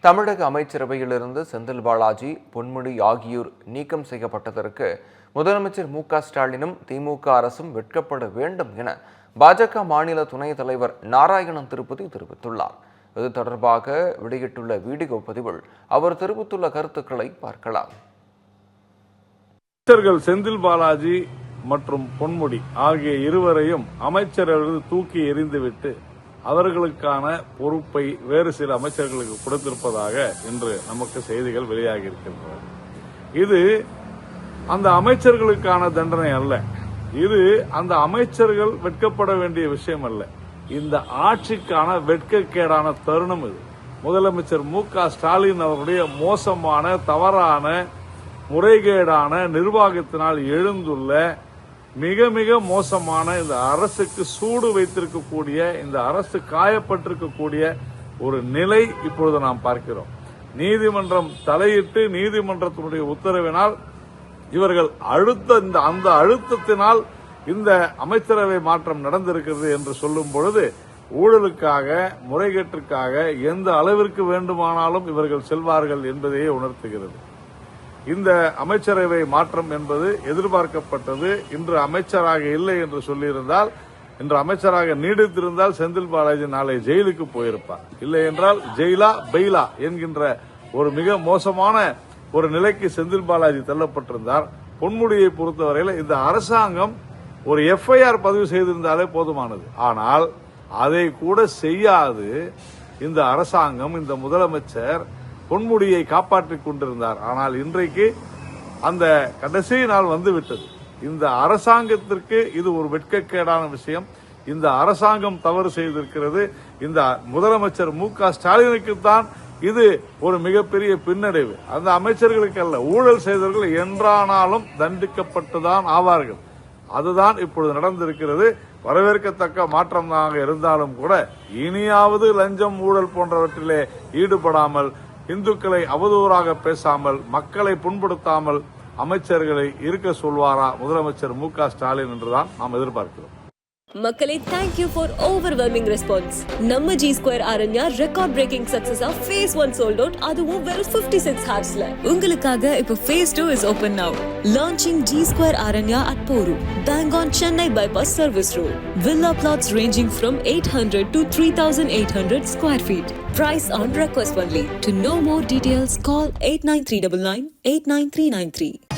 தமிழக அமைச்சரவையிலிருந்து செந்தில் பாலாஜி, பொன்முடி ஆகியோர் நீக்கம் செய்யப்பட்டதற்கு முதலமைச்சர் மு.க.ஸ்டாலினும் திமுக அரசும் வெட்கப்பட வேண்டும் என பாஜக மாநில துணைத் தலைவர் நாராயணன் திருப்பதி தெரிவித்துள்ளார். இது தொடர்பாக வெளியிட்டுள்ள வீடியோ பதிவில் அவர் தெரிவித்துள்ள கருத்துக்களை பார்க்கலாம். அமைச்சர்கள் செந்தில் பாலாஜி மற்றும் பொன்முடி ஆகிய இருவரையும் அமைச்சரவை தூக்கி எறிந்துவிட்டு அவர்களுக்கான பொறுப்பை வேறு சில அமைச்சர்களுக்கு கொடுத்திருப்பதாக இன்று நமக்கு செய்திகள் வெளியாகி இருக்கின்றன. இது அந்த அமைச்சர்களுக்கான தண்டனை அல்ல. இது அந்த அமைச்சர்கள் வெட்கப்பட வேண்டிய விஷயம் அல்ல. இந்த ஆட்சிக்கான வெட்கக்கேடான தருணம் இது. முதலமைச்சர் மு.க.ஸ்டாலின் அவருடைய மோசமான, தவறான, முறைகேடான நிர்வாகத்தினால் எழுந்துள்ள மிக மிக மோசமான இந்த அரசுக்கு சூடு வைத்திருக்கக்கூடிய, இந்த அரசு காயப்பட்டிருக்கக்கூடிய ஒரு நிலை இப்பொழுது நாம் பார்க்கிறோம். நீதிமன்றம் தலையிட்டு நீதிமன்றத்தினுடைய உத்தரவினால் இவர்கள் அந்த அழுத்தத்தினால் இந்த அமைச்சரவை மாற்றம் நடந்திருக்கிறது என்று சொல்லும் பொழுது ஊழலுக்காக, முறைகேட்டிற்காக எந்த அளவிற்கு வேண்டுமானாலும் இவர்கள் செல்வார்கள் என்பதையே உணர்த்துகிறது. இந்த அமைச்சரவை மாற்றம் என்பது எதிர்பார்க்கப்பட்டது. இன்று அமைச்சராக இல்லை என்று சொல்லியிருந்தால், இன்று அமைச்சராக நீடித்திருந்தால் செந்தில் பாலாஜி நாளை ஜெயிலுக்கு போயிருப்பார். இல்லை என்றால் ஜெயிலா பெயிலா என்கின்ற ஒரு மிக மோசமான ஒரு நிலைக்கு செந்தில் பாலாஜி தள்ளப்பட்டிருந்தார். பொன்முடியை பொறுத்தவரையில் இந்த அரசாங்கம் ஒரு எஃப்ஐஆர் பதிவு செய்திருந்தாலே போதுமானது. ஆனால் அதை கூட செய்யாது இந்த அரசாங்கம், இந்த முதலமைச்சர் பொன்முடியை காப்பாற்றிக் கொண்டிருந்தார். ஆனால் இன்றைக்கு அந்த கடைசி நாள் வந்துவிட்டது. இந்த அரசாங்கத்திற்கு இது ஒரு வெட்கக்கேடான விஷயம். இந்த அரசாங்கம் தவறு செய்திருக்கிறது. இந்த முதலமைச்சர் மு.க.ஸ்டாலினுக்குத்தான் இது ஒரு மிகப்பெரிய பின்னடைவு. அந்த அமைச்சர்களுக்கு அல்ல. ஊழல் செய்தவர்கள் என்றானாலும் தண்டிக்கப்பட்டுதான் ஆவார்கள். அதுதான் இப்பொழுது நடந்திருக்கிறது. வரவேற்கத்தக்க மாற்றமாக இருந்தாலும் கூட இனியாவது லஞ்சம், ஊழல் போன்றவற்றிலே ஈடுபடாமல், இந்துக்களை அவதூறாக பேசாமல், மக்களை புண்படுத்தாமல் அமைச்சர்களை இருக்க சொல்வாரா முதலமைச்சர் மு.க.ஸ்டாலின் என்றுதான் நாம் எதிர்பார்க்கிறோம். மக்களே, thank you for overwhelming response. நம்ம G Square Aranya record breaking success of phase 1 sold out, அதுவும் வெறும் 56 hoursல. உங்களுக்காக இப்ப phase 2 is open now. Launching G Square Aranya at Poru, bang on Chennai bypass service road. Villa plots ranging from 800 to 3800 square feet. Price on request only. To know more details, call 89399 89393.